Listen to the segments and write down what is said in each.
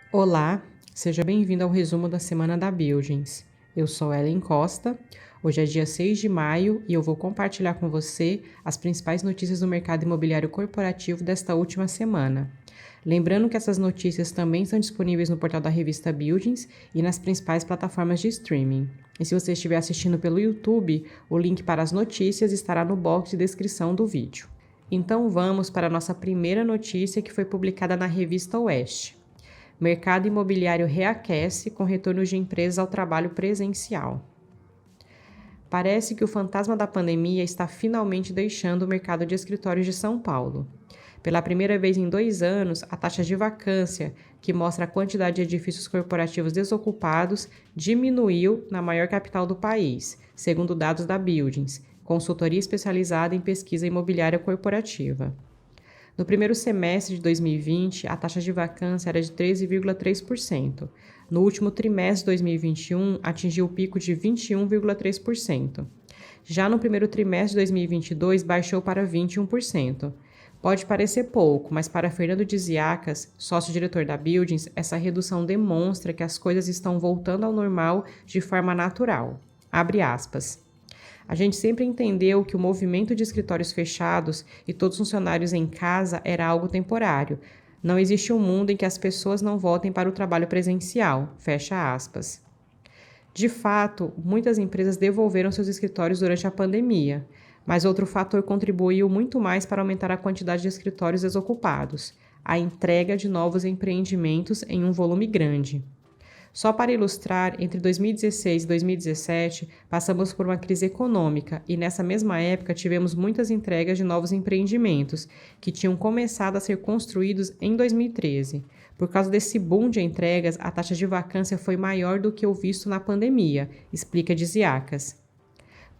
Olá, seja bem-vindo ao resumo da semana da Buildings. Eu sou Ellen Costa, hoje é dia 6 de maio e eu vou compartilhar com você as principais notícias do mercado imobiliário corporativo desta última semana. Lembrando que essas notícias também estão disponíveis no portal da revista Buildings e nas principais plataformas de streaming. E se você estiver assistindo pelo YouTube, o link para as notícias estará no box de descrição do vídeo. Então vamos para a nossa primeira notícia que foi publicada na revista Oeste. Mercado imobiliário reaquece com retorno de empresas ao trabalho presencial. Parece que o fantasma da pandemia está finalmente deixando o mercado de escritórios de São Paulo. Pela primeira vez em 2 anos, a taxa de vacância, que mostra a quantidade de edifícios corporativos desocupados, diminuiu na maior capital do país, segundo dados da Buildings, consultoria especializada em pesquisa imobiliária corporativa. No primeiro semestre de 2020, a taxa de vacância era de 13,3%. No último trimestre de 2021, atingiu o pico de 21,3%. Já no primeiro trimestre de 2022, baixou para 21%. Pode parecer pouco, mas para Fernando Diziacas, sócio-diretor da Buildings, essa redução demonstra que as coisas estão voltando ao normal de forma natural. Abre aspas. A gente sempre entendeu que o movimento de escritórios fechados e todos os funcionários em casa era algo temporário. Não existe um mundo em que as pessoas não voltem para o trabalho presencial. Fecha aspas. De fato, muitas empresas devolveram seus escritórios durante a pandemia, mas outro fator contribuiu muito mais para aumentar a quantidade de escritórios desocupados: a entrega de novos empreendimentos em um volume grande. Só para ilustrar, entre 2016 e 2017, passamos por uma crise econômica e nessa mesma época tivemos muitas entregas de novos empreendimentos, que tinham começado a ser construídos em 2013. Por causa desse boom de entregas, a taxa de vacância foi maior do que o visto na pandemia, explica Diziacas.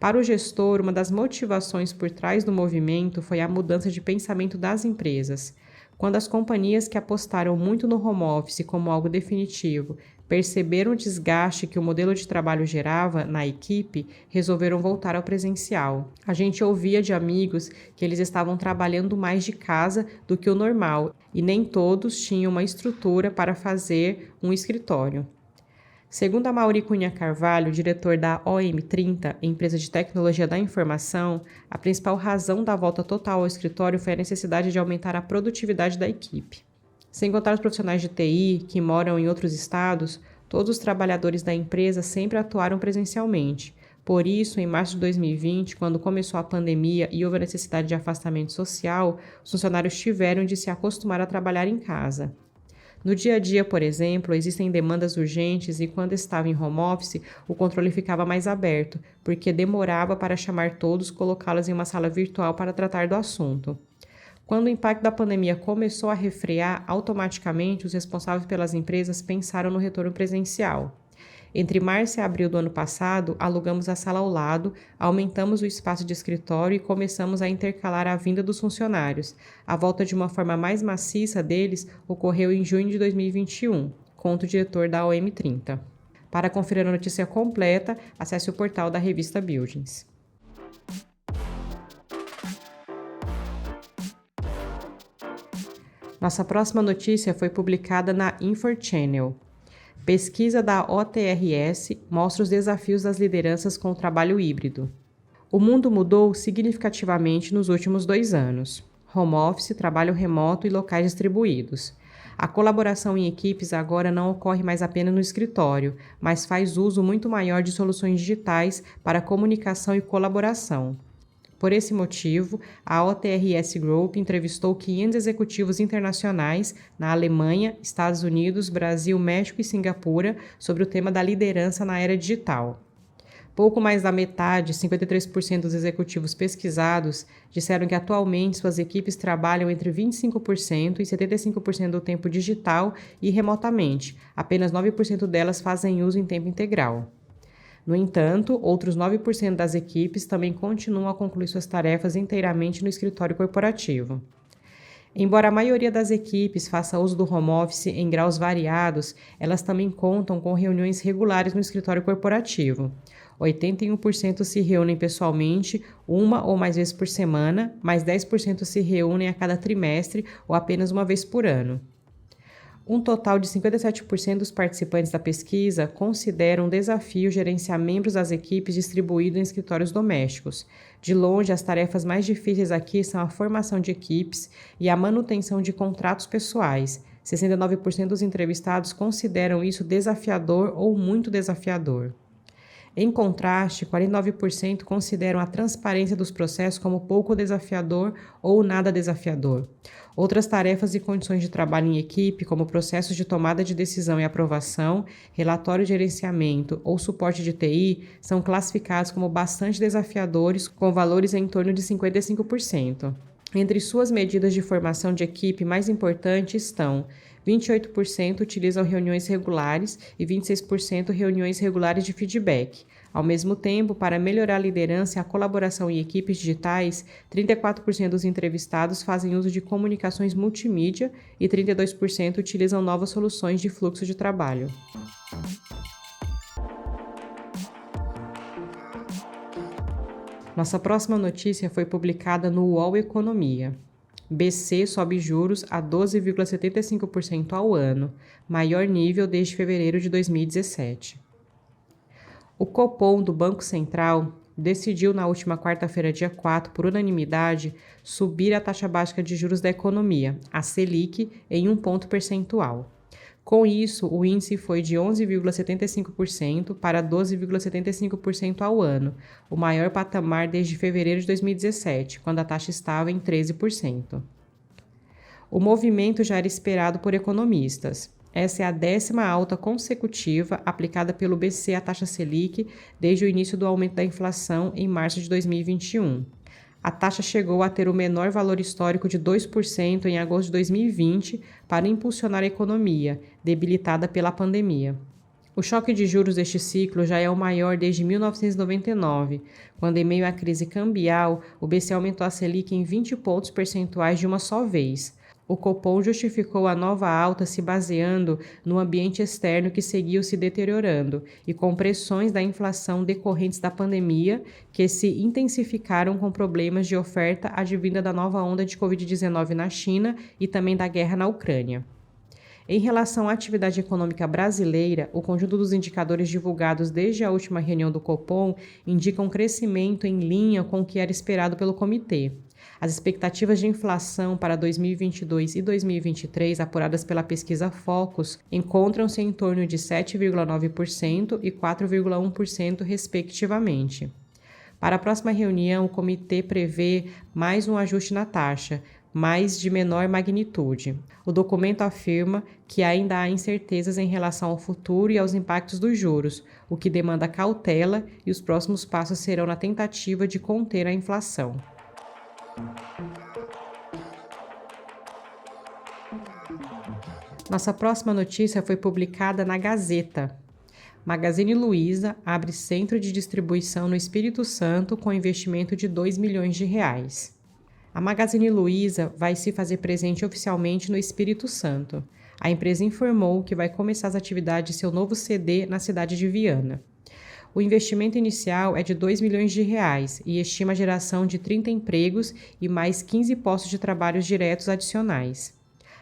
Para o gestor, uma das motivações por trás do movimento foi a mudança de pensamento das empresas. Quando as companhias que apostaram muito no home office como algo definitivo perceberam o desgaste que o modelo de trabalho gerava na equipe, resolveram voltar ao presencial. A gente ouvia de amigos que eles estavam trabalhando mais de casa do que o normal e nem todos tinham uma estrutura para fazer um escritório. Segundo Amaury Cunha Carvalho, diretor da OM30, empresa de tecnologia da informação, a principal razão da volta total ao escritório foi a necessidade de aumentar a produtividade da equipe. Sem contar os profissionais de TI que moram em outros estados, todos os trabalhadores da empresa sempre atuaram presencialmente. Por isso, em março de 2020, quando começou a pandemia e houve a necessidade de afastamento social, os funcionários tiveram de se acostumar a trabalhar em casa. No dia a dia, por exemplo, existem demandas urgentes e quando estava em home office, o controle ficava mais aberto, porque demorava para chamar todos e colocá-los em uma sala virtual para tratar do assunto. Quando o impacto da pandemia começou a refrear, automaticamente os responsáveis pelas empresas pensaram no retorno presencial. Entre março e abril do ano passado, alugamos a sala ao lado, aumentamos o espaço de escritório e começamos a intercalar a vinda dos funcionários. A volta de uma forma mais maciça deles ocorreu em junho de 2021, conta o diretor da OM30. Para conferir a notícia completa, acesse o portal da revista Buildings. Nossa próxima notícia foi publicada na InfoChannel. Pesquisa da OTRS mostra os desafios das lideranças com o trabalho híbrido. O mundo mudou significativamente nos últimos 2 anos. Home office, trabalho remoto e locais distribuídos. A colaboração em equipes agora não ocorre mais apenas no escritório, mas faz uso muito maior de soluções digitais para comunicação e colaboração. Por esse motivo, a OTRS Group entrevistou 500 executivos internacionais na Alemanha, Estados Unidos, Brasil, México e Singapura sobre o tema da liderança na era digital. Pouco mais da metade, 53% dos executivos pesquisados, disseram que atualmente suas equipes trabalham entre 25% e 75% do tempo digital e remotamente. Apenas 9% delas fazem uso em tempo integral. No entanto, outros 9% das equipes também continuam a concluir suas tarefas inteiramente no escritório corporativo. Embora a maioria das equipes faça uso do home office em graus variados, elas também contam com reuniões regulares no escritório corporativo. 81% se reúnem pessoalmente uma ou mais vezes por semana, mais 10% se reúnem a cada trimestre ou apenas uma vez por ano. Um total de 57% dos participantes da pesquisa consideram um desafio gerenciar membros das equipes distribuídos em escritórios domésticos. De longe, as tarefas mais difíceis aqui são a formação de equipes e a manutenção de contratos pessoais. 69% dos entrevistados consideram isso desafiador ou muito desafiador. Em contraste, 49% consideram a transparência dos processos como pouco desafiador ou nada desafiador. Outras tarefas e condições de trabalho em equipe, como processos de tomada de decisão e aprovação, relatório de gerenciamento ou suporte de TI, são classificados como bastante desafiadores, com valores em torno de 55%. Entre suas medidas de formação de equipe mais importantes estão: 28% utilizam reuniões regulares e 26% reuniões regulares de feedback. Ao mesmo tempo, para melhorar a liderança e a colaboração em equipes digitais, 34% dos entrevistados fazem uso de comunicações multimídia e 32% utilizam novas soluções de fluxo de trabalho. Nossa próxima notícia foi publicada no UOL Economia. BC sobe juros a 12,75% ao ano, maior nível desde fevereiro de 2017. O Copom do Banco Central decidiu na última quarta-feira, dia 4, por unanimidade, subir a taxa básica de juros da economia, a Selic, em 1 ponto percentual. Com isso, o índice foi de 11,75% para 12,75% ao ano, o maior patamar desde fevereiro de 2017, quando a taxa estava em 13%. O movimento já era esperado por economistas. Essa é a 10ª alta consecutiva aplicada pelo BC à taxa Selic desde o início do aumento da inflação em março de 2021. A taxa chegou a ter o menor valor histórico de 2% em agosto de 2020 para impulsionar a economia, debilitada pela pandemia. O choque de juros deste ciclo já é o maior desde 1999, quando, em meio à crise cambial, o BC aumentou a Selic em 20 pontos percentuais de uma só vez. O Copom justificou a nova alta se baseando no ambiente externo que seguiu se deteriorando e com pressões da inflação decorrentes da pandemia que se intensificaram com problemas de oferta advinda da nova onda de Covid-19 na China e também da guerra na Ucrânia. Em relação à atividade econômica brasileira, o conjunto dos indicadores divulgados desde a última reunião do Copom indica um crescimento em linha com o que era esperado pelo comitê. As expectativas de inflação para 2022 e 2023, apuradas pela pesquisa Focus, encontram-se em torno de 7,9% e 4,1%, respectivamente. Para a próxima reunião, o comitê prevê mais um ajuste na taxa, mas de menor magnitude. O documento afirma que ainda há incertezas em relação ao futuro e aos impactos dos juros, o que demanda cautela, e os próximos passos serão na tentativa de conter a inflação. Nossa próxima notícia foi publicada na Gazeta. Magazine Luiza abre centro de distribuição no Espírito Santo com investimento de R$2 milhões. A Magazine Luiza vai se fazer presente oficialmente no Espírito Santo. A empresa informou que vai começar as atividades de seu novo CD na cidade de Viana. O investimento inicial é de R$2 milhões e estima a geração de 30 empregos e mais 15 postos de trabalho diretos adicionais.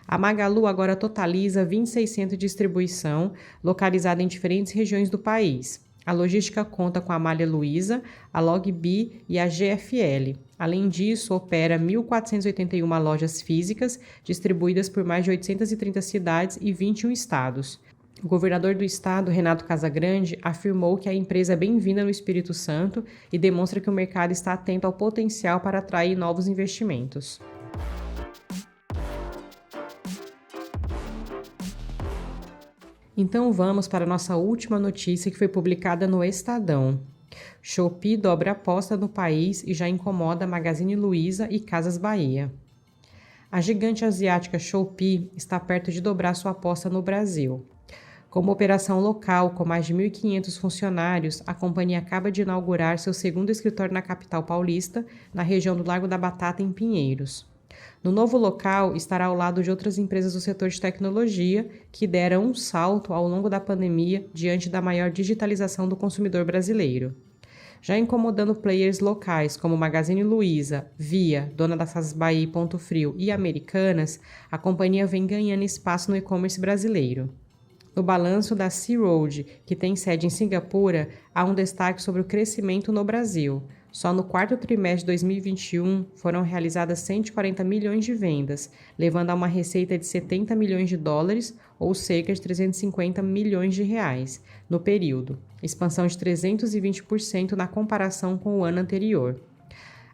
A Magalu agora totaliza 26 centros de distribuição, localizados em diferentes regiões do país. A logística conta com a Malha Luiza, a Logbi e a GFL. Além disso, opera 1.481 lojas físicas, distribuídas por mais de 830 cidades e 21 estados. O governador do estado, Renato Casagrande, afirmou que a empresa é bem-vinda no Espírito Santo e demonstra que o mercado está atento ao potencial para atrair novos investimentos. Então vamos para a nossa última notícia, que foi publicada no Estadão. Shopee dobra aposta no país e já incomoda Magazine Luiza e Casas Bahia. A gigante asiática Shopee está perto de dobrar sua aposta no Brasil. Com uma operação local com mais de 1.500 funcionários, a companhia acaba de inaugurar seu segundo escritório na capital paulista, na região do Largo da Batata, em Pinheiros. No novo local, estará ao lado de outras empresas do setor de tecnologia que deram um salto ao longo da pandemia diante da maior digitalização do consumidor brasileiro. Já incomodando players locais como Magazine Luiza, Via, dona das Casas Bahia e Ponto Frio e Americanas, a companhia vem ganhando espaço no e-commerce brasileiro. No balanço da Sea Road, que tem sede em Singapura, há um destaque sobre o crescimento no Brasil. Só no quarto trimestre de 2021 foram realizadas 140 milhões de vendas, levando a uma receita de 70 milhões de dólares, ou cerca de 350 milhões de reais, no período, expansão de 320% na comparação com o ano anterior.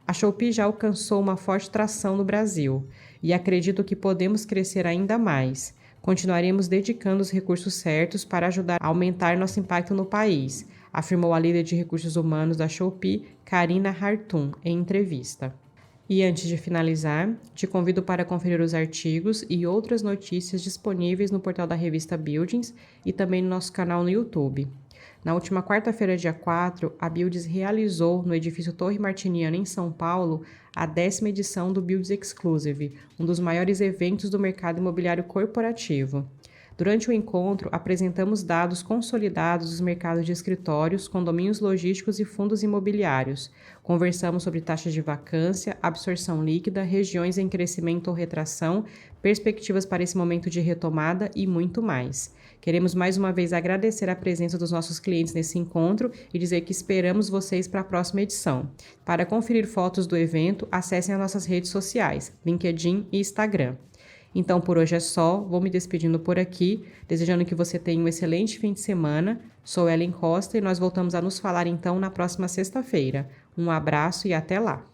A Shopee já alcançou uma forte tração no Brasil e acredito que podemos crescer ainda mais. Continuaremos dedicando os recursos certos para ajudar a aumentar nosso impacto no país, afirmou a líder de recursos humanos da Shopee, Karina Hartung, em entrevista. E antes de finalizar, te convido para conferir os artigos e outras notícias disponíveis no portal da revista Buildings e também no nosso canal no YouTube. Na última quarta-feira, dia 4, a Buildings realizou, no edifício Torre Martiniana, em São Paulo, a 10ª edição do Buildings Exclusive, um dos maiores eventos do mercado imobiliário corporativo. Durante o encontro, apresentamos dados consolidados dos mercados de escritórios, condomínios logísticos e fundos imobiliários. Conversamos sobre taxas de vacância, absorção líquida, regiões em crescimento ou retração, perspectivas para esse momento de retomada e muito mais. Queremos mais uma vez agradecer a presença dos nossos clientes nesse encontro e dizer que esperamos vocês para a próxima edição. Para conferir fotos do evento, acessem as nossas redes sociais, LinkedIn e Instagram. Então, por hoje é só, vou me despedindo por aqui, desejando que você tenha um excelente fim de semana. Sou Ellen Costa e nós voltamos a nos falar então na próxima sexta-feira. Um abraço e até lá!